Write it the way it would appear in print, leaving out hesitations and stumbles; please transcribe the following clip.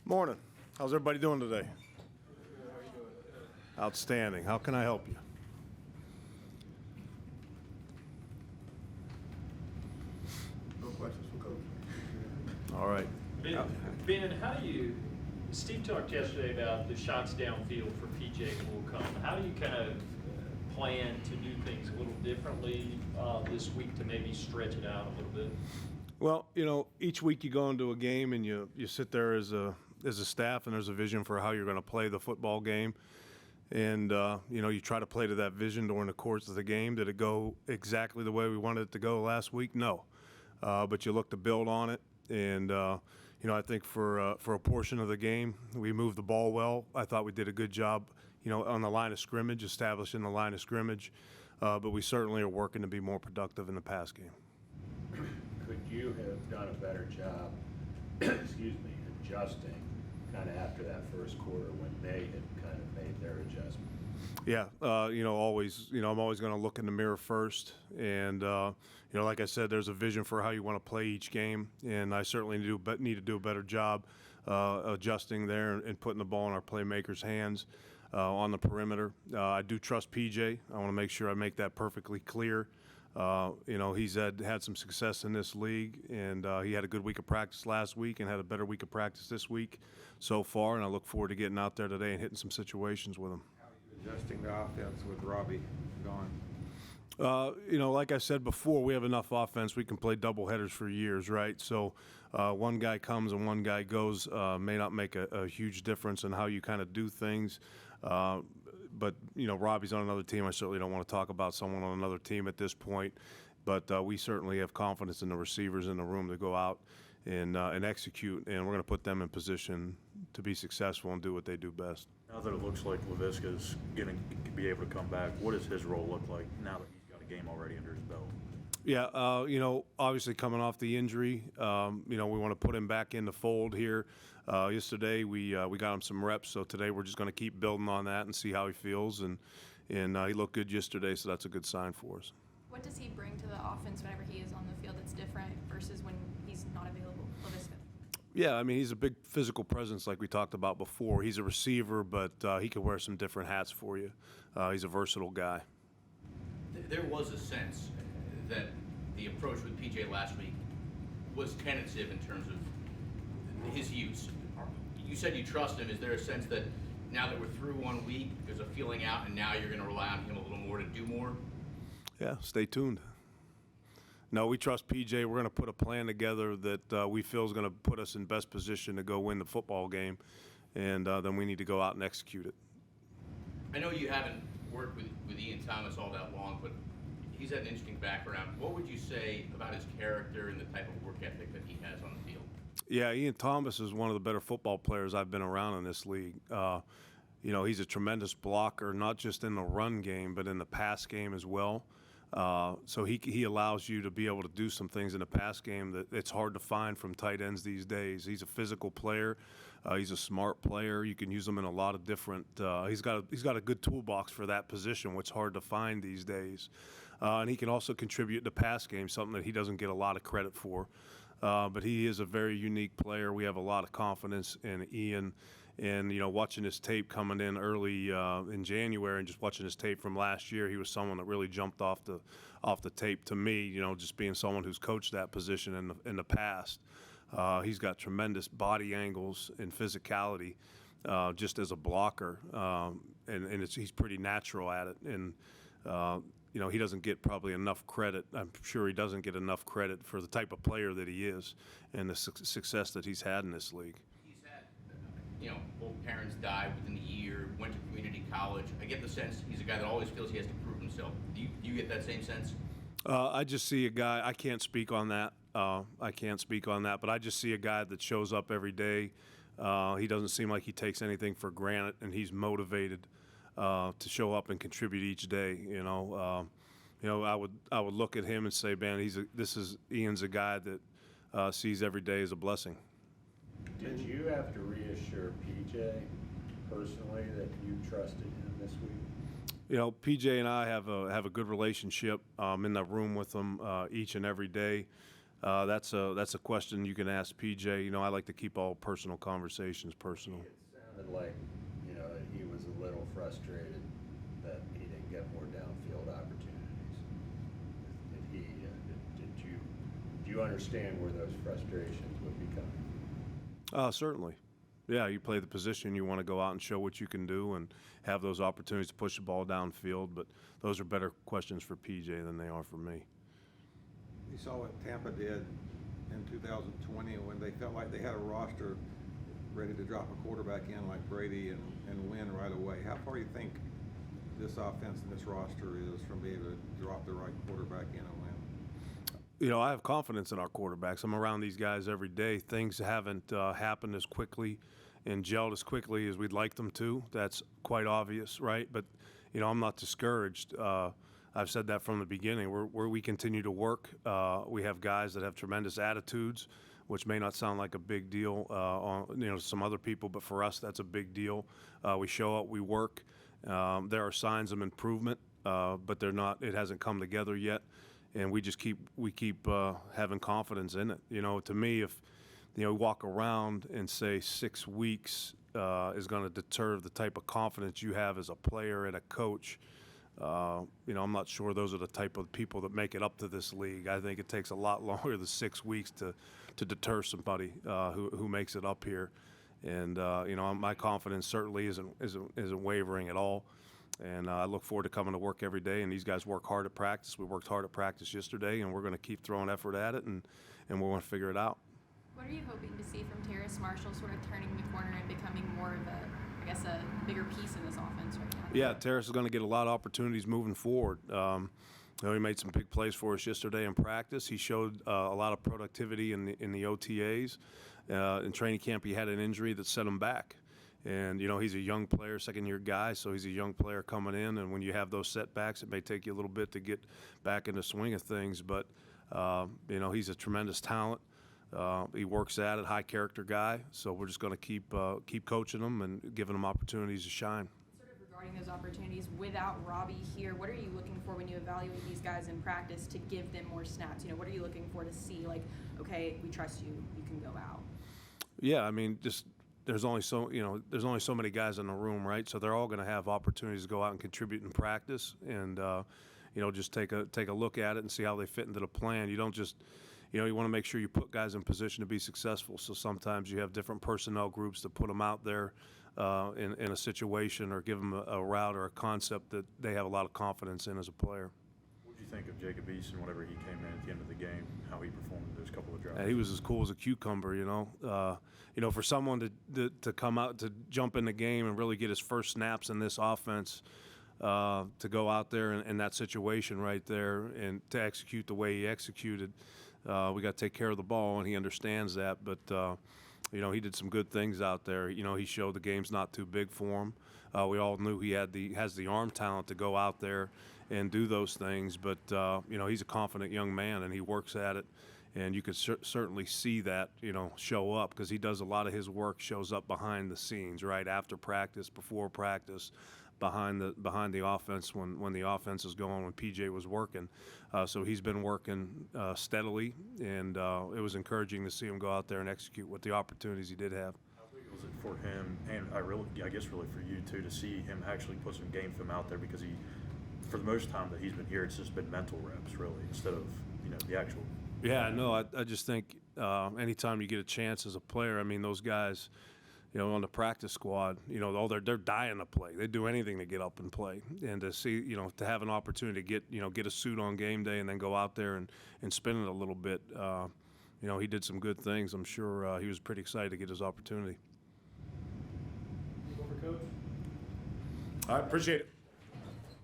Morning. How's everybody doing today? Outstanding. How can I help you? No questions for Coach. All right. Ben, how do you, Steve talked yesterday about the shots downfield for PJ Holcomb. How do you kind of plan to do things a little differently this week to maybe stretch it out a little bit? Well, each week you go into a game and you sit there as a staff and there's a vision for how you're going to play the football game. And, you try to play to that vision during the course of the game. Did it go exactly the way we wanted it to go last week? No. But you look to build on it. And, I think for a portion of the game, we moved the ball well. I thought we did a good job, on the line of scrimmage, establishing the line of scrimmage. But we certainly are working to be more productive in the pass game. Could you have done a better job, adjusting kind of after that first quarter when they had kind of made their adjustment? Yeah, always, I'm always going to look in the mirror first. And, like I said, there's a vision for how you want to play each game. And I certainly need to do a better job adjusting there and putting the ball in our playmakers' hands on the perimeter. I do trust PJ. I want to make sure I make that perfectly clear. He's had some success in this league, and he had a good week of practice last week and had a better week of practice this week so far. And I look forward to getting out there today and hitting some situations with him. How are you adjusting the offense with Robbie gone? Like I said before, we have enough offense. We can play doubleheaders for years, right? So one guy comes and one guy goes may not make a huge difference in how you kind of do things. But, Robbie's on another team. I certainly don't want to talk about someone on another team at this point. But we certainly have confidence in the receivers in the room to go out and execute, and we're going to put them in position to be successful and do what they do best. Now that it looks like Laviska's going to be able to come back, what does his role look like now that he's got a game already under his belt? Yeah, obviously coming off the injury, we want to put him back in the fold here. Yesterday we got him some reps, so today we're just going to keep building on that and see how he feels. And he looked good yesterday, so that's a good sign for us. What does he bring to the offense whenever he is on the field that's different versus when he's not available, Laviska? Yeah, he's a big physical presence like we talked about before. He's a receiver, but he can wear some different hats for you. He's a versatile guy. There was a sense that the approach with PJ last week was tentative in terms of his use. You said you trust him. Is there a sense that now that we're through 1 week, there's a feeling out and now you're going to rely on him a little more to do more? Yeah, stay tuned. No, we trust PJ. We're going to put a plan together that we feel is going to put us in best position to go win the football game, and then we need to go out and execute it. I know you haven't worked with Ian Thomas all that long, but he's had an interesting background. What would you say about his character and the type of work ethic that he has on the field? Yeah, Ian Thomas is one of the better football players I've been around in this league. He's a tremendous blocker, not just in the run game, but in the pass game as well. So he allows you to be able to do some things in the pass game that it's hard to find from tight ends these days. He's a physical player. He's a smart player. You can use him in a lot of different. He's got a good toolbox for that position, which is hard to find these days. And he can also contribute to pass game, something that he doesn't get a lot of credit for. But he is a very unique player. We have a lot of confidence in Ian. And, watching his tape coming in early in January and just watching his tape from last year, he was someone that really jumped off the tape to me, just being someone who's coached that position in the past. He's got tremendous body angles and physicality just as a blocker, and he's pretty natural at it. And, he doesn't get probably enough credit. I'm sure he doesn't get enough credit for the type of player that he is and the success that he's had in this league. He's had, both parents died within the year, went to community college. I get the sense he's a guy that always feels he has to prove himself. Do you get that same sense? I just see a guy. I can't speak on that. But I just see a guy that shows up every day. He doesn't seem like he takes anything for granted, and he's motivated to show up and contribute each day. I would look at him and say, man, Ian's a guy that sees every day as a blessing. Did you have to reassure PJ personally that you trusted him this week? PJ and I have a good relationship. I'm in that room with him each and every day. That's a question you can ask PJ. You know, I like to keep all personal conversations personal. It sounded like, you know, that he was a little frustrated that he didn't get more downfield opportunities. Do you understand where those frustrations would be coming? Certainly. Yeah, you play the position, you want to go out and show what you can do and have those opportunities to push the ball downfield, but those are better questions for PJ than they are for me. You saw what Tampa did in 2020 when they felt like they had a roster ready to drop a quarterback in like Brady and win right away. How far do you think this offense and this roster is from being able to drop the right quarterback in and win? You know, I have confidence in our quarterbacks. I'm around these guys every day. Things haven't happened as quickly and gelled as quickly as we'd like them to. That's quite obvious, right? But, you know, I'm not discouraged. I've said that from the beginning. We continue to work. We have guys that have tremendous attitudes, which may not sound like a big deal on some other people, but for us, that's a big deal. We show up, we work. There are signs of improvement, but they're not. It hasn't come together yet, and we keep having confidence in it. You know, to me, if walk around and say 6 weeks is going to deter the type of confidence you have as a player and a coach. I'm not sure those are the type of people that make it up to this league. I think it takes a lot longer than 6 weeks to deter somebody who makes it up here. And my confidence certainly isn't wavering at all. And I look forward to coming to work every day. And these guys work hard at practice. We worked hard at practice yesterday, and we're going to keep throwing effort at it, and we're going to figure it out. What are you hoping to see from Terrace Marshall sort of turning the corner and becoming more of a bigger piece of this offense right now? Yeah, Terrace is going to get a lot of opportunities moving forward. He made some big plays for us yesterday in practice. He showed a lot of productivity in the OTAs. In training camp, he had an injury that set him back. And, he's a young player, second-year guy, so he's a young player coming in. And when you have those setbacks, it may take you a little bit to get back in the swing of things. But, he's a tremendous talent. He works at it, high-character guy. So we're just going to keep coaching him and giving him opportunities to shine. Sort of regarding those opportunities, without Robbie here, what are you looking for when you evaluate these guys in practice to give them more snaps? What are you looking for to see, like, okay, we trust you, you can go out? Yeah, I mean, just there's only so many guys in the room, right? So they're all going to have opportunities to go out and contribute in practice, and just take a look at it and see how they fit into the plan. You don't just you want to make sure you put guys in position to be successful. So sometimes you have different personnel groups to put them out there in a situation or give them a route or a concept that they have a lot of confidence in as a player. What did you think of Jacob Eason whenever he came in at the end of the game, how he performed in those couple of drives? He was as cool as a cucumber, for someone to come out, to jump in the game and really get his first snaps in this offense, to go out there in that situation right there and to execute the way he executed. We got to take care of the ball, and he understands that. But, he did some good things out there. He showed the game's not too big for him. We all knew he has the arm talent to go out there and do those things. But, he's a confident young man, and he works at it. And you could certainly see that, show up, because he does a lot of his work shows up behind the scenes, right, after practice, before practice, behind the offense when the offense is going, when PJ was working. So he's been working steadily, and it was encouraging to see him go out there and execute with the opportunities he did have. How big was it for him, and I guess really for you too, to see him actually put some game film out there, because for the most time that he's been here, it's just been mental reps really instead of the actual. Yeah, no, I just think anytime you get a chance as a player, I mean, those guys, on the practice squad, they're dying to play. They do anything to get up and play. And to see, to have an opportunity to get a suit on game day and then go out there and spin it a little bit, he did some good things. I'm sure he was pretty excited to get his opportunity. Over, Coach. All right, appreciate it.